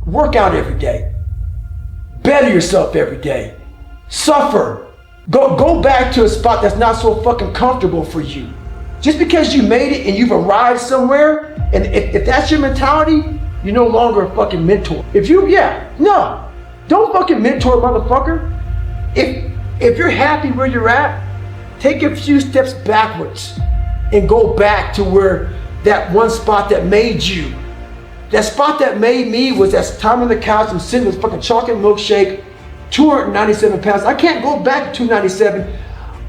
Work out every day. Better yourself every day. Suffer. Go back to a spot that's not so fucking comfortable for you. Just because you made it and you've arrived somewhere, and if that's your mentality, you're no longer a fucking mentor. Don't fucking mentor, motherfucker. If you're happy where you're at, take a few steps backwards and go back to where that one spot that made you. That spot that made me was that time on the couch, I'm sitting with fucking chocolate milkshake, 297 pounds. I can't go back to 297,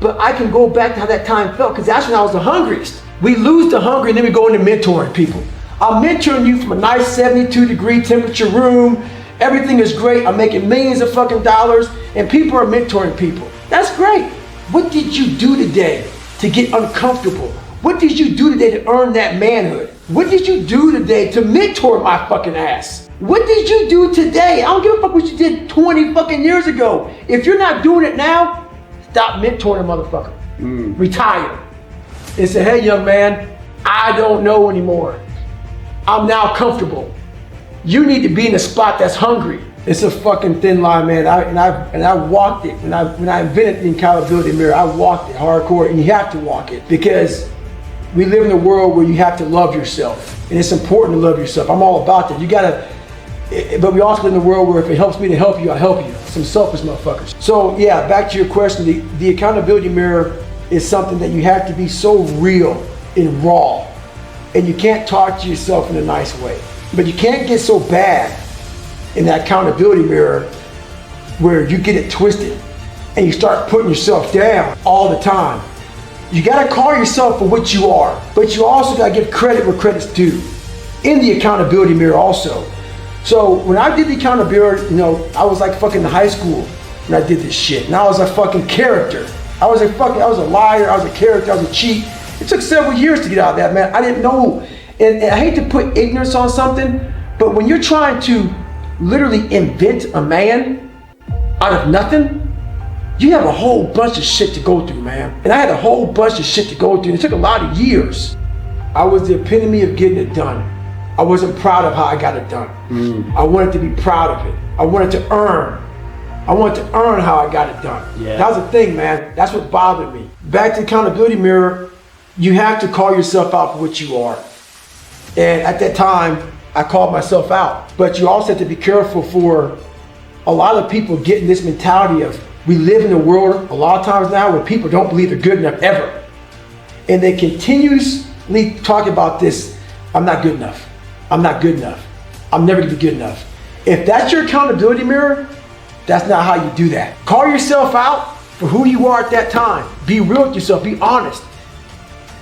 but I can go back to how that time felt, because that's when I was the hungriest. We lose the hunger and then we go into mentoring people. I'm mentoring you from a nice 72-degree temperature room. Everything is great. I'm making millions of fucking dollars and people are mentoring people. That's great. What did you do today to get uncomfortable? What did you do today to earn that manhood? What did you do today to mentor my fucking ass? What did you do today? I don't give a fuck what you did 20 fucking years ago. If you're not doing it now, stop mentoring a motherfucker. Retire. And say, hey young man, I don't know anymore. I'm now comfortable. You need to be in a spot that's hungry. It's a fucking thin line, man. I walked it. When I invented the accountability mirror, I walked it hardcore, and you have to walk it because we live in a world where you have to love yourself, and it's important to love yourself. I'm all about that. You gotta, but we also live in a world where if it helps me to help you, I help you. Some selfish motherfuckers. So yeah, back to your question. The accountability mirror is something that you have to be so real and raw, and you can't talk to yourself in a nice way. But you can't get so bad in that accountability mirror where you get it twisted and you start putting yourself down all the time. You gotta call yourself for what you are, but you also gotta give credit where credit's due in the accountability mirror also. So when I did the accountability, I was like fucking in high school when I did this shit, and I was a fucking character. I was a liar, I was a character, I was a cheat. It took several years to get out of that, man. I didn't know. And I hate to put ignorance on something, but when you're trying to literally invent a man out of nothing, you have a whole bunch of shit to go through, man. And I had a whole bunch of shit to go through. It took a lot of years. I was the epitome of getting it done. I wasn't proud of how I got it done. I wanted to be proud of it. I wanted to earn. I wanted to earn how I got it done. Yeah. That was the thing, man. That's what bothered me. Back to the accountability mirror, you have to call yourself out for what you are. And at that time, I called myself out. But you also have to be careful for a lot of people getting this mentality of, we live in a world a lot of times now where people don't believe they're good enough ever. And they continuously talk about this, I'm not good enough. I'm not good enough. I'm never gonna be good enough. If that's your accountability mirror, that's not how you do that. Call yourself out for who you are at that time. Be real with yourself, be honest.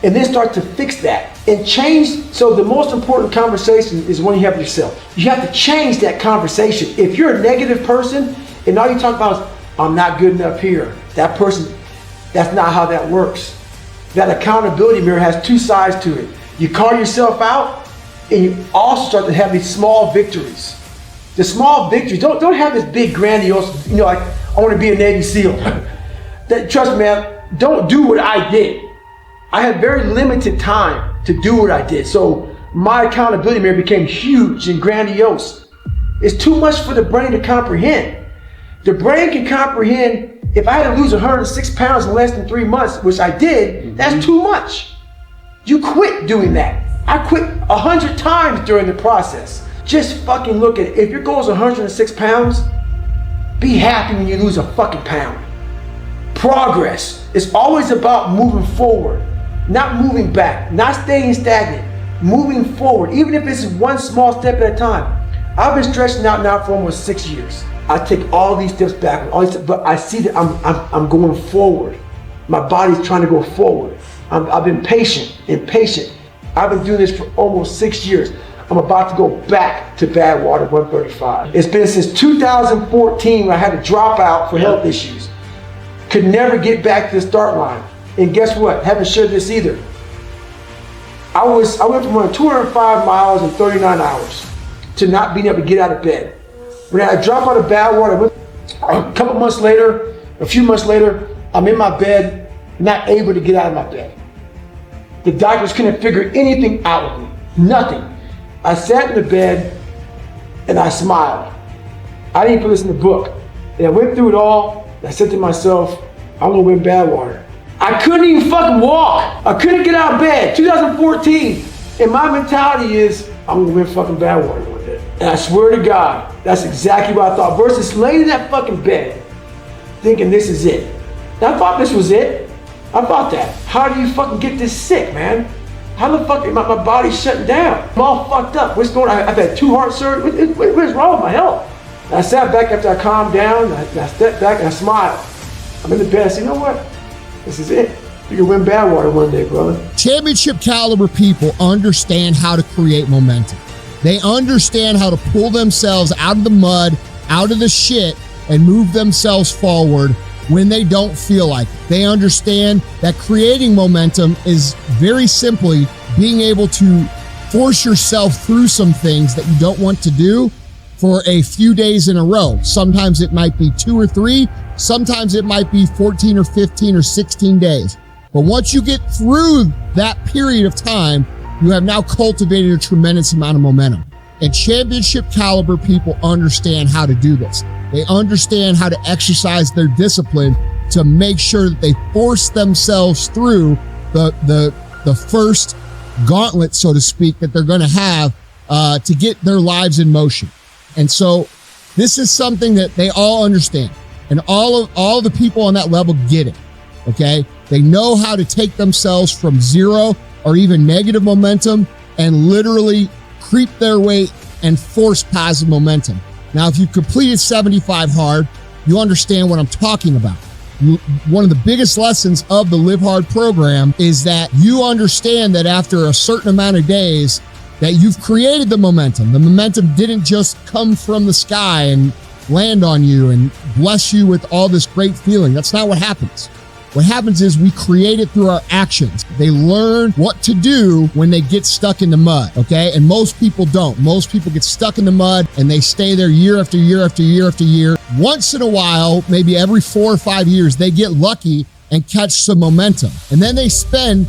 And then start to fix that and change. So the most important conversation is when you have with yourself. You have to change that conversation. If you're a negative person and all you talk about is, I'm not good enough here, that person, that's not how that works. That accountability mirror has two sides to it. You call yourself out and you also start to have these small victories. The small victories, don't have this big grandiose, like I want to be a Navy SEAL. Trust me, man, don't do what I did. I had very limited time to do what I did. So my accountability mirror became huge and grandiose. It's too much for the brain to comprehend. The brain can comprehend, if I had to lose 106 pounds in less than 3 months, which I did, that's too much. You quit doing that. I quit 100 times during the process. Just fucking look at it. If your goal is 106 pounds, be happy when you lose a fucking pound. Progress is always about moving forward. Not moving back, not staying stagnant, moving forward, even if it's one small step at a time. I've been stretching out now for almost 6 years. I take all these steps back, but I see that I'm going forward. My body's trying to go forward. I've been patient and patient. I've been doing this for almost 6 years. I'm about to go back to Badwater 135. It's been since 2014 when I had to drop out for health issues. Could never get back to the start line. And guess what? Haven't shared this either. I went from running 205 miles in 39 hours to not being able to get out of bed. When I dropped out of Badwater, a couple months later, a few months later, I'm in my bed, not able to get out of my bed. The doctors couldn't figure anything out of me, nothing. I sat in the bed and I smiled. I didn't put this in the book. And I went through it all, and I said to myself, I'm gonna win Badwater. I couldn't even fucking walk. I couldn't get out of bed, 2014. And my mentality is, I'm gonna win fucking Badwater one day. And I swear to God, that's exactly what I thought. Versus laying in that fucking bed, thinking this is it. And I thought this was it. I thought that. How do you fucking get this sick, man? How the fuck, my body's shutting down? I'm all fucked up. What's going on? I've had 2 heart surgeries. What is wrong with my health? And I sat back after I calmed down, and I stepped back and I smiled. I'm in the bed, I said, you know what? This is it. You can win Badwater one day, brother. Championship caliber people understand how to create momentum. They understand how to pull themselves out of the mud, out of the shit, and move themselves forward when they don't feel like it. They understand that creating momentum is very simply being able to force yourself through some things that you don't want to do for a few days in a row. Sometimes it might be 2 or 3, sometimes it might be 14 or 15 or 16 days. But once you get through that period of time, you have now cultivated a tremendous amount of momentum. And championship caliber people understand how to do this. They understand how to exercise their discipline to make sure that they force themselves through the first gauntlet, so to speak, that they're going to have to get their lives in motion. And so this is something that they all understand. And all the people on that level get it, okay? They know how to take themselves from 0 or even negative momentum and literally creep their way and force positive momentum. Now, if you completed 75 hard, you understand what I'm talking about. One of the biggest lessons of the Live Hard program is that you understand that after a certain amount of days that you've created the momentum. The momentum didn't just come from the sky and land on you and bless you with all this great feeling. That's not what happens. What happens is we create it through our actions. They learn what to do when they get stuck in the mud, okay? And most people don't. Most people get stuck in the mud and they stay there year after year after year after year. Once in a while, maybe every 4 or 5 years, they get lucky and catch some momentum. And then they spend,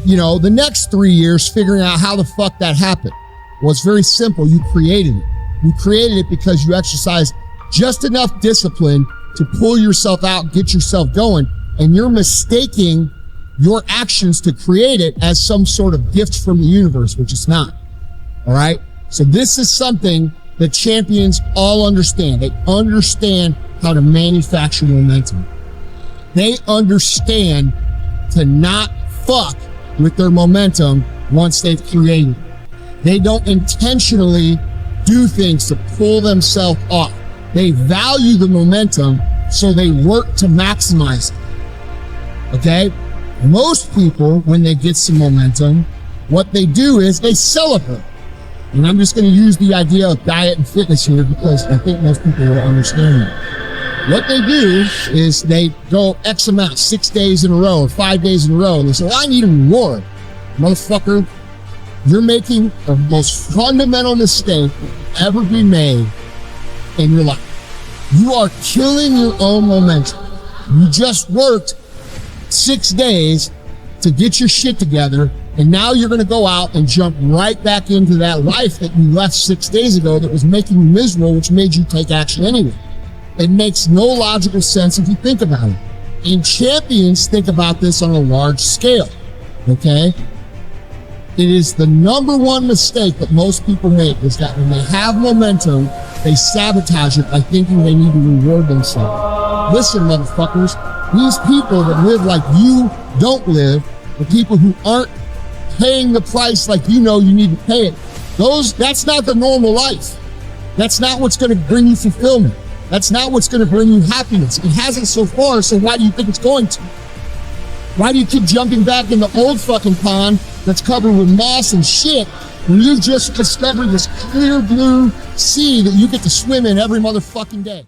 the next 3 years figuring out how the fuck that happened. Well, it's very simple. You created it. You created it because you exercised just enough discipline to pull yourself out, get yourself going. And you're mistaking your actions to create it as some sort of gift from the universe, which it's not. All right. So this is something that champions all understand. They understand how to manufacture momentum. They understand to not fuck with their momentum once they've created it. They don't intentionally do things to pull themselves off. They value the momentum, so they work to maximize it. Okay? Most people, when they get some momentum, what they do is they celebrate. And I'm just going to use the idea of diet and fitness here because I think most people will understand that. What they do is they go X amount, 6 days in a row or 5 days in a row, and they say, well, I need a reward. Motherfucker, you're making the most fundamental mistake ever be made in your life. You are killing your own momentum. You just worked 6 days to get your shit together, and now you're going to go out and jump right back into that life that you left 6 days ago that was making you miserable, which made you take action anyway. It makes no logical sense if you think about it. And champions think about this on a large scale, okay? It is the number one mistake that most people make is that when they have momentum, they sabotage it by thinking they need to reward themselves. Listen, motherfuckers, these people that live like you don't live, the people who aren't paying the price like you need to pay it, that's not the normal life. That's not what's going to bring you fulfillment. That's not what's going to bring you happiness. It hasn't so far, so why do you think it's going to? Why do you keep jumping back in the old fucking pond that's covered with moss and shit when you just discovered this clear blue sea that you get to swim in every motherfucking day?